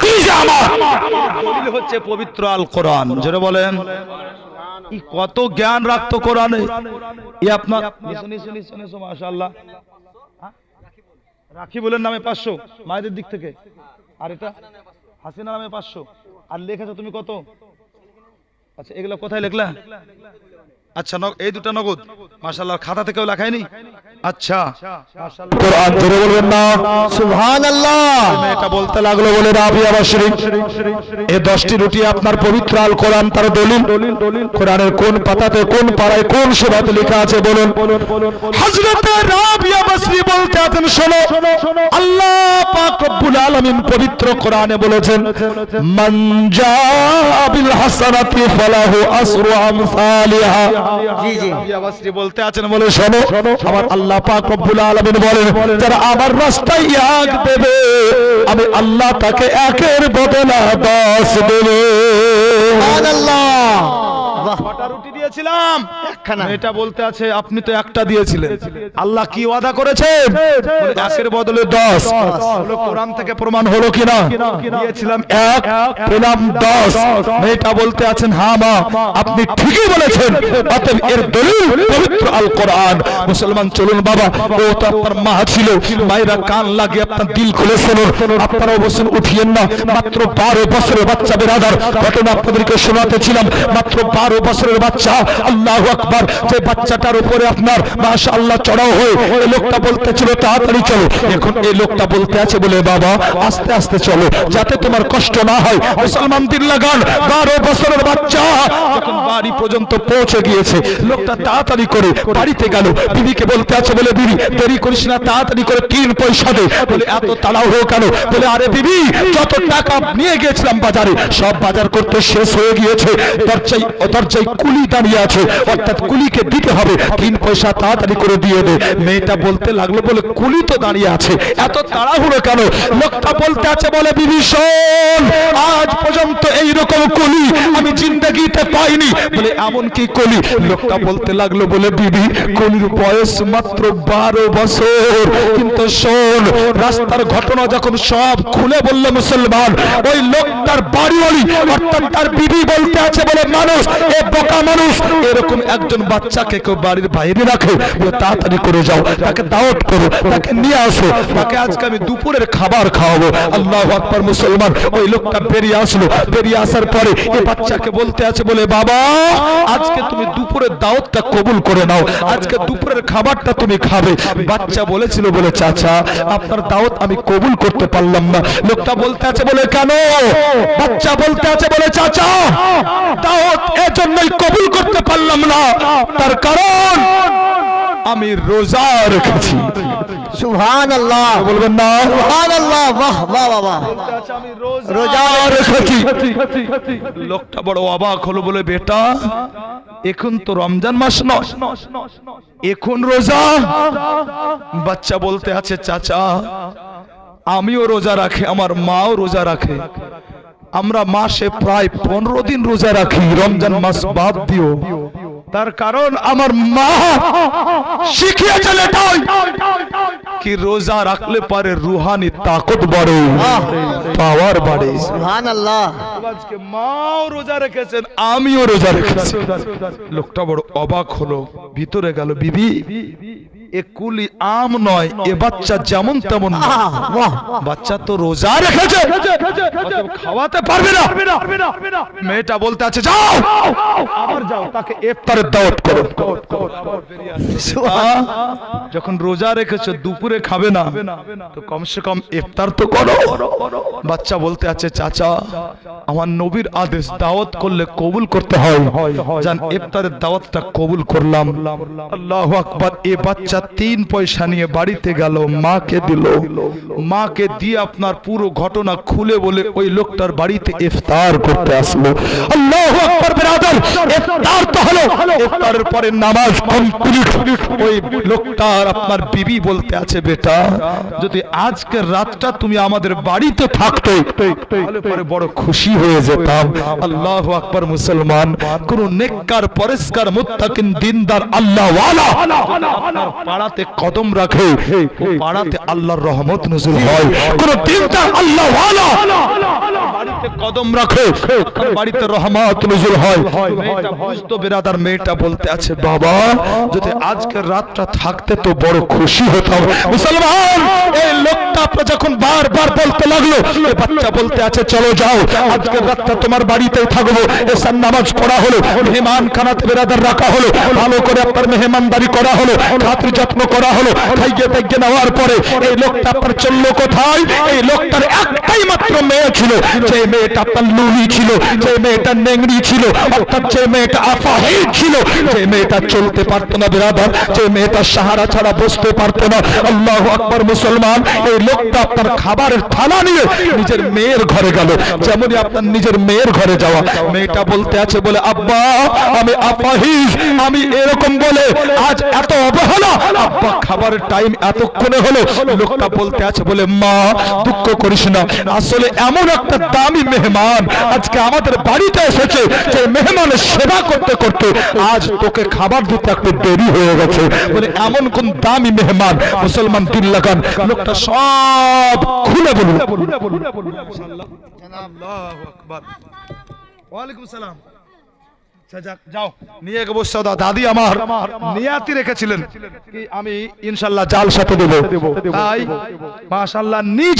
কি যে আমার দলিল হচ্ছে পবিত্র আল কোরআন। জোরে বলেন কত জ্ঞান রাখতো কোরআনে। আপনার মাশাআল্লাহ রাকিবুলের নামে 500 মায়েদের দিক থেকে, আর এটা হাসিনা নামে 500, আর লেখেছো তুমি কত? আচ্ছা এগুলো কোথায় লিখলা? আচ্ছা এই দুটো নগদ মাশাআল্লাহ, খাতা থেকেও লেখায়নি। আচ্ছা মাশাআল্লাহ, কোরআন ধরে বলবেন না সুবহানাল্লাহ। এটা বলতে লাগলো বলে রাবিয়া বাশরি এই 10টি রুটি আপনার পবিত্র আল কোরআন তার দলিল। কোরআনের কোন পাতাতে, কোন পারায়, কোন সূরাতে লেখা আছে বলুন? হযরত রাবিয়া বাশরি বলতে আছেন, শোনো আল্লাহ পাক রব্বুল আলামিন পবিত্র কোরআনে বলেছেন, মান জাআ বিল হাসানাতি ফালাহু আসরু আমসালিহা। জি জি রাবিয়া বাশরি বলতে আছেন বলে শোনো আমার আল্লাহ পাক রব্বুল আলামিন বলেন, যারা আমার রাস্তায় এক দেবে আমি আল্লাহ তাকে একের বদলে 10 দেব। সুবহানাল্লাহ। কটা রুটি দিয়েছিলাম? একখানা। এটা বলতে আছে আপনি তো একটা দিয়েছিলেন, আল্লাহ কি ওয়াদা করেছেন? একের বদলে 10। কোরআন থেকে প্রমাণ হলো কিনা? দিয়েছিলাম 1 পেলাম 10। এটা বলতে আছেন হ্যাঁ মা আপনি ঠিকই বলেছেন, অতএব এর দলিল পবিত্র আল কোরআন। মুসলমান চলুন বাবা, ও তো আপনার মা ছিল, মায়েরা কান লাগিয়ে আপনার দিল খুলে শুনুন, আপনারাও বসুন, উঠিয়েন না। মাত্র 12 বছরের বাচ্চা বেরাদার ঘটনা আপনাদেরকে শোনাতে ছিলাম। মাত্র 12 বছরের বাচ্চা, আল্লাহু আকবার, যে বাচ্চাটার উপরে আপনার মাশাআল্লাহ চড়াও হয়ে এই লোকটা বলতেছিল তাড়াতাড়ি চলো, এখন এই লোকটা বলতে আছে বলে বাবা আস্তে আস্তে চলো যাতে তোমার কষ্ট না হয়। মুসলমান দিল লাগান, 12 বছরের বাচ্চা যখন বাড়ি পর্যন্ত পৌঁছে গিয়েছে, লোকটা তাড়াতাড়ি করে বাড়িতে গেল, বিবিকে বলতে আছে বলে বিবি দেরি করিস না, তাড়াতাড়ি করে 3 পয়সা দে। বলে এত তাড়াহুড়ো কেন? বলে আরে বিবি যত টাকা নিয়ে গিয়েছিলাম বাজারে সব বাজার করতে শেষ হয়ে গিয়েছে, দরজায় কুলি দাঁড়িয়ে আছে, অর্থাৎ কুলিকে দিতে হবে, 3 পয়সা তাড়াতাড়ি করে দিয়ে দে। মেয়েটা বলতে লাগলো বলে কুলি তো দাঁড়িয়ে আছে, এত তাড়াহুড়ো কেন? লোকটা বলতে আছে বলে বিবি শোন, আজ পর্যন্ত এইরকম কুলি আমি জিন্দেগিতে পাইনি। বলে এমন কি কুলি? লোকটা বলতে লাগলো বলে বিবি কুলির বয়স মাত্র 12 বছর। কিন্তু শোন রাস্তার ঘটনা যখন সব খুলে বলল মুসলমান, ওই লোকটার বাড়িওয়ালি অর্থাৎ তার বিবি বলতে আছে বলে মানুষ এ বোকা মানুষ এরকম একজন বাচ্চাকে কেউ বাড়ির বাইরে রাখে? বলে তাড়াতাড়ি করে যাও, তাকে দাওয়াত করো, তাকে নিয়ে আসো, তাকে আজকে আমি দুপুরের খাবার খাওয়াবো। আল্লাহু আকবার। মুসলমান ওই লোকটা বেরিয়ে আসলো, বেরিয়ে আসার পরে এই বাচ্চাকে বলতে আছে বলে বাবা আজকে তুমি দুপুরের দাওয়াতটা কবুল করে নাও, আজকে দুপুরের খাবারটা তুমি খাবে। বাচ্চা বলেছিল বলে চাচা আপনার দাওয়াত আমি কবুল করতে পারলাম না। লোকটা বলতে আছে বলে কেন? বাচ্চা বলতে আছে বলে চাচা দাওয়াত এজন্যই কবুল করতে পারলাম না, তার কারণ আমি রোজা রেখেছি। সুবহানাল্লাহ বলবেন না? সুবহানাল্লাহ। বাহ বাহ বাহ, আমি রোজা রেখেছি। লোকটা বড় অবাক হলো, বলে বেটা এখন তো রমজান মাস নয়, এখন রোজা? বাচ্চা বলতে আছে চাচা আমিও রোজা রাখি, আমার মাও রোজা রাখে, আমরা মাসে প্রায় 15 দিন রোজা রাখি, রমজান মাস বাদ দিও। তার কারণ আমার মা শিখিয়েছেন এটাই কি রোজা রাখলে পারে রুহানি তাকত বাড়ে, পাওয়ার বাড়ে। সুবহানাল্লাহ। আজকে মাও রোজা রেখেছেন, আমিও রোজা রেখেছি। লোকটা বড় অবাক হলো, ভিতরে গেল, বিবি এ কুলি আম নয়, এ বাচ্চা যেমন তেমন। বাচ্চা তো রোজা রেখেছে, খাওয়াতে পারবে না। মেয়েটা বলতে আছে যাও আবার যাও, তাকে ইফতারের দাওয়াত করো। যখন রোজা রেখেছো দুপুরে খাবে না তো কমসে কম ইফতার তো করো। বাচ্চা বলতে আছে চাচা আমার নবীর আদেশ, দাওয়াত করলে কবুল করতে হয়, জান ইফতারের দাওয়াতটা কবুল করলাম। আল্লাহু আকবার। এ বাচ্চা 3 পয়সা নিয়ে বাড়িতে গেল, মাকে দিল, মাকে দিয়ে আপনার পুরো ঘটনা খুলে বলে ওই লোকটার বাড়িতে ইফতার করতে আসলো। আল্লাহু আকবার। ব্রাদার ইফতার তো হলো, ইফতারের পরে নামাজ কমপ্লিট। ওই লোকটার আপনার বিবি বলতে আছে বেটা যদি আজকের রাতটা তুমি আমাদের বাড়িতে থাকতে তাহলে পরে বড় খুশি হয়ে যেতাম। আল্লাহু আকবার। মুসলমান কোন নেককার পরেশকার মুত্তাকিন দিনদার আল্লাহ ওয়ালা পাড়াতে কদম রাখে, ও পাড়াতে আল্লাহর রহমত নজুল হয়। কোন দিনদার আল্লাহ ওয়ালা কদম রাখো আপনার বাড়িতে রহমত নজুল হয়। মেয়েটা বুঝতো বিরাদার, মেয়েটা বলতে আছে বাবা যদি আজকের রাতটা থাকতে তো বড় খুশি হতাম। মুসলমান এই লোকটা আপনার যখন বারবার বলতে লাগলো, এই বাচ্চা বলতে আছে চলো যাও আজকের রাতটা তোমার বাড়িতেই থাকবো। এসার নামাজ পড়া হলো, মেহমান খানাতে বিরাদার রাখা হলো, ভালো করে আপনার মেহমানদারি করা হলো, খাতির যত্ন করা হলো। খাইয়ে দাইয়ে নেওয়ার পরে এই লোকটা আপনার চললো কোথায়? এই লোকটার একটাই মাত্র মেয়ে ছিল, যে মেয়েটা আপনার লুলি ছিল, যে মেয়েটা নেংড়ি ছিল, অর্থাৎ যে মেয়েটা আফাহিদ ছিল, যে মেয়েটা চলতে পারতো না বিরাদার, যে মেয়েটা সাহারা ছাড়া বসতে পারতো না। আল্লাহু আকবার। মুসলমান এই লোকটা আপনার খাবারের থালা নিয়ে নিজের মেয়ের ঘরে গেল। যেমনই আপনার নিজের মেয়ের ঘরে যাওয়া, মেয়েটা বলতে আছে বলে আব্বা আমি আফাহিজ, আমি এরকম বলে আজ এত অবহেলা, আব্বা খাবারের টাইম এতক্ষণে হলো। লোকটা বলতে আছে বলে মা দুঃখ করিস না, আসলে এমন একটা দামি মেহমান আজকে আমাদের বাড়িতে এসেছে, যে মেহমানের সেবা করতে করতে আজ তোকে খাবার দিতে একটু দেরি হয়ে গেছে। বলে এমন কোন দামি মেহমান? মুসলমান দিল লাগান, লোকটা সব খুলে বলুন। আল্লাহু আকবার। ওয়ালাইকুম সালাম। যাও নিয়ে গো বসে দাও। দাদি আমার নিয়াতি রেখেছিলেন কি আমি ইনশাআল্লাহ জাল সাথে দেব, তাই মাশাআল্লাহ নিজ